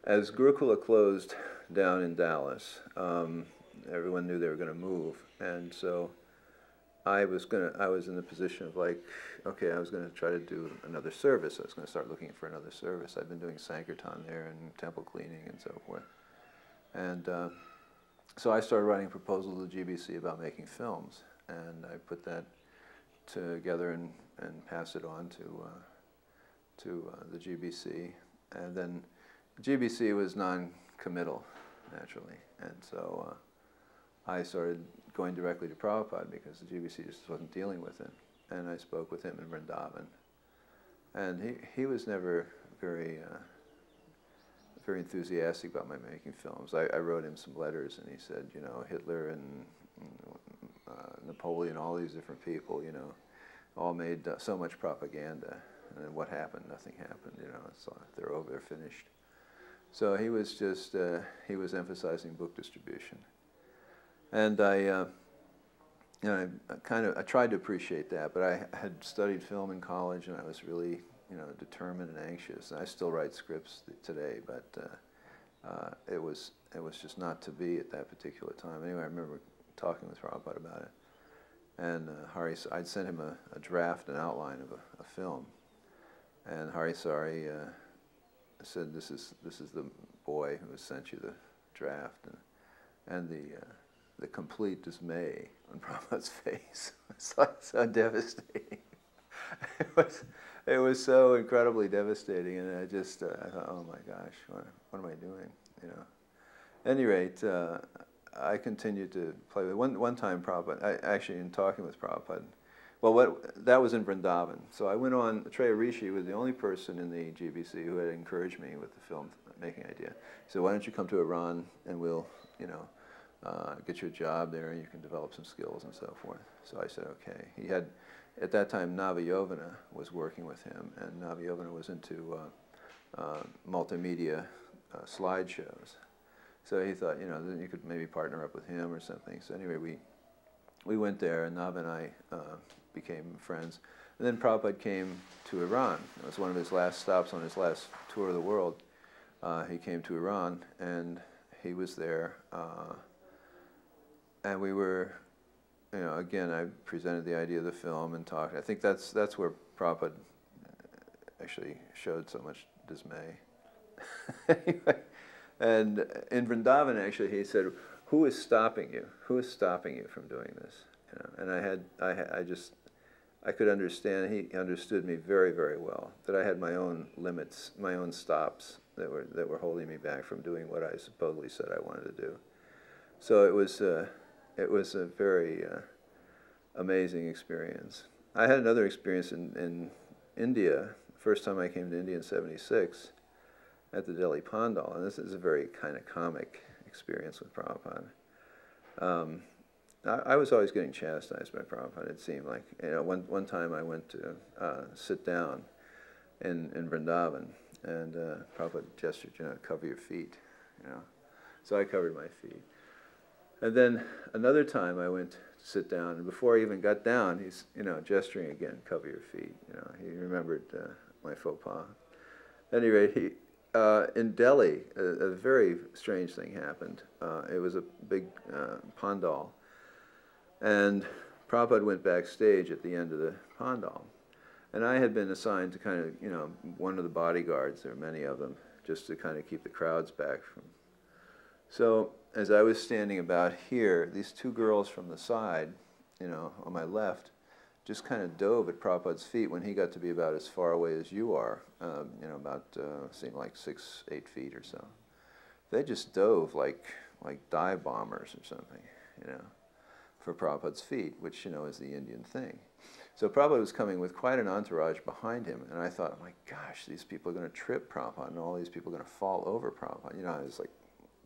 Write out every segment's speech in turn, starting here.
as Gurukula closed down in Dallas, everyone knew they were going to move, and so I was in the position of like, okay, I was going to try to do another service. I was going to start looking for another service. I've been doing Sankirtan there and temple cleaning and so forth, and so I started writing a proposal to the GBC about making films, and I put that together and pass it on to the GBC, and then GBC was non-committal, naturally, and so I started going directly to Prabhupada because the GBC just wasn't dealing with it, and I spoke with him in Vrindavan, and he was never very very enthusiastic about my making films. I wrote him some letters, and he said, you know, Hitler and Napoleon, all these different people, you know, all made so much propaganda, and then what happened? Nothing happened, you know, it's, they're over, they're finished. So he was just, he was emphasizing book distribution. And I tried to appreciate that, but I had studied film in college, and I was really, you know, determined and anxious. And I still write scripts today, but it was just not to be at that particular time. Anyway, I remember talking with Prabhupada about it, and I'd sent him a draft, an outline of a film, and Harisari said, "This is the boy who has sent you the draft," and the complete dismay on Prabhupada's face. It's like so devastating. It was so incredibly devastating, and I just I thought, oh my gosh, what am I doing? You know. At any rate, I continued to play with. One time, Prabhupada, actually in talking with Prabhupada, well, that was in Vrindavan. So I went on. Treya Rishi was the only person in the GBC who had encouraged me with the film making idea. He said, "Why don't you come to Iran and we'll, you know, get you a job there, and you can develop some skills and so forth." So I said, okay. He had, at that time, Navayovana was working with him, and Navayovana was into multimedia slideshows. So he thought, you know, then you could maybe partner up with him or something. So anyway, we went there, and Nav and I became friends. And then Prabhupada came to Iran. It was one of his last stops on his last tour of the world. He came to Iran, and he was there. And we were, you know, again, I presented the idea of the film and talked. I think that's where Prabhupada actually showed so much dismay. Anyway, and in Vrindavan, actually, he said, "Who is stopping you? Who is stopping you from doing this?" You know, and I could understand. He understood me very, very well. That I had my own limits, my own stops that were holding me back from doing what I supposedly said I wanted to do. So it was a very amazing experience. I had another experience in India. First time I came to India in '76 at the Delhi Pandal, and this is a very kind of comic experience with Prabhupada. I was always getting chastised by Prabhupada. It seemed like, you know, one time I went to sit down in Vrindavan, and Prabhupada gestured, you know, cover your feet, you know. So I covered my feet. And then another time I went to sit down, and before I even got down, he's, you know, gesturing again, cover your feet. You know, he remembered my faux pas. At any rate, in Delhi, a very strange thing happened. It was a big pandal, and Prabhupada went backstage at the end of the pandal. And I had been assigned to kind of, you know, one of the bodyguards, there are many of them, just to kind of keep the crowds back from. So as I was standing about here, these two girls from the side, you know, on my left, just kind of dove at Prabhupada's feet when he got to be about as far away as you are, you know, about, seemed like 6, 8 feet or so. They just dove like dive bombers or something, you know, for Prabhupada's feet, which, you know, is the Indian thing. So Prabhupada was coming with quite an entourage behind him, and I thought, oh my gosh, these people are going to trip Prabhupada, and all these people are going to fall over Prabhupada. You know, it was like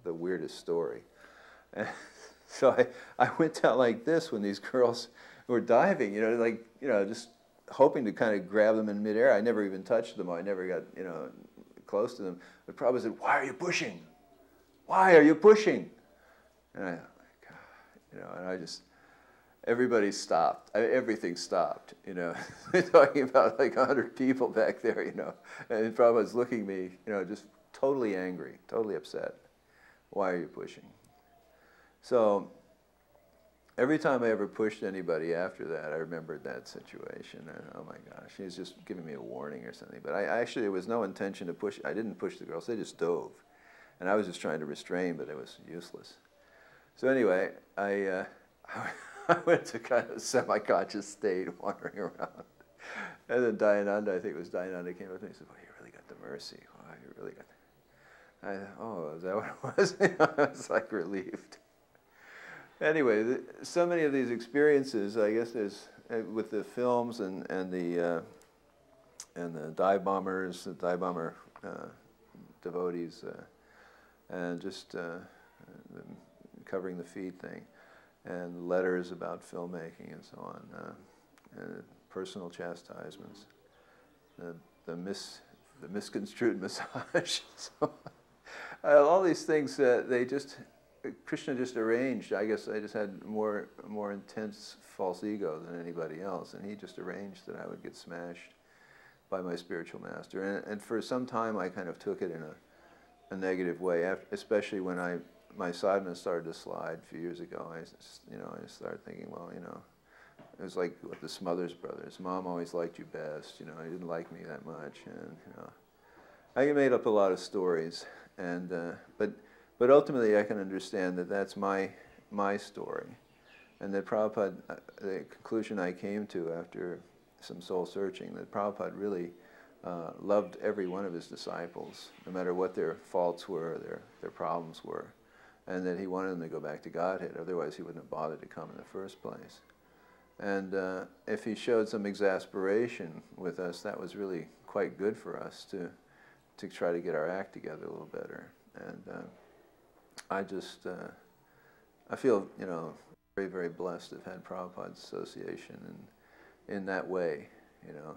the weirdest story. And so I went down like this when these girls were diving, you know, like, you know, just hoping to kind of grab them in midair. I never even touched them. I never got, you know, close to them. But Prabhupada said, "Why are you pushing? Why are you pushing?" And I thought, God, you know, and everybody stopped. Everything stopped, you know. We're talking about like 100 people back there, you know. And Prabhupada's looking at me, you know, just totally angry, totally upset. Why are you pushing? So every time I ever pushed anybody after that, I remembered that situation. And, oh my gosh, he was just giving me a warning or something. But I actually, there was no intention to push. I didn't push the girls. They just dove. And I was just trying to restrain, but it was useless. So anyway, I went to kind of a semi-conscious state, wandering around. And then Dayananda, I think it was Dayananda, came up to me and said, well, you really got the mercy. Wow, you really got the... I thought, oh, is that what it was? I was like relieved. Anyway, so many of these experiences, I guess there's, with the films and the dive bombers, the dive bomber devotees, and just the covering the feet thing, and letters about filmmaking and so on, and personal chastisements, the misconstrued massage. So, all these things they just, Krishna just arranged. I guess I just had more intense false ego than anybody else, and he just arranged that I would get smashed by my spiritual master. And for some time I kind of took it in a negative way, especially when my sadhana started to slide a few years ago. I just started thinking, well, you know, it was like with the Smothers Brothers. Mom always liked you best, you know, he didn't like me that much, and you know, I made up a lot of stories, and but ultimately I can understand that that's my story, and that Prabhupada, the conclusion I came to after some soul searching, that Prabhupada really loved every one of his disciples, no matter what their faults were, their problems were, and that he wanted them to go back to Godhead. Otherwise, he wouldn't have bothered to come in the first place. And if he showed some exasperation with us, that was really quite good for us to try to get our act together a little better. And I feel, you know, very, very blessed to have had Prabhupada's association in that way, you know.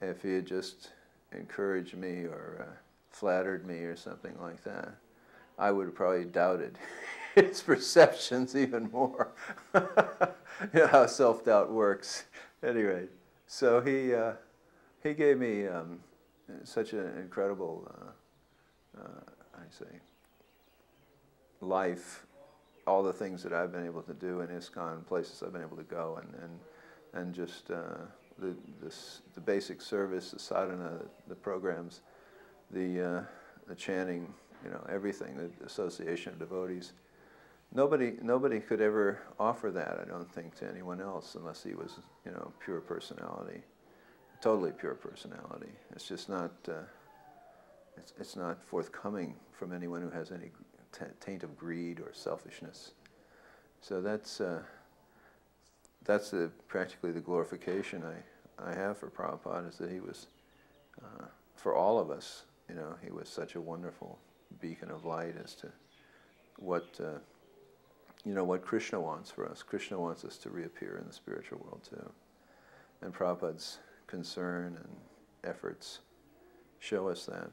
If he had just encouraged me or flattered me or something like that, I would have probably doubted his perceptions even more. You know how self-doubt works. Anyway, so he gave me such an incredible, life, all the things that I've been able to do in ISKCON, places I've been able to go, and just the basic service, the sadhana, the programs, the chanting, you know, everything, the association of devotees. Nobody could ever offer that, I don't think, to anyone else unless he was, you know, pure personality, totally pure personality. It's just not, it's not forthcoming from anyone who has any taint of greed or selfishness. So that's practically the glorification I have for Prabhupada, is that he was, for all of us, you know, he was such a wonderful beacon of light as to what, you know, what Krishna wants for us. Krishna wants us to reappear in the spiritual world too. And Prabhupada's concern and efforts show us that.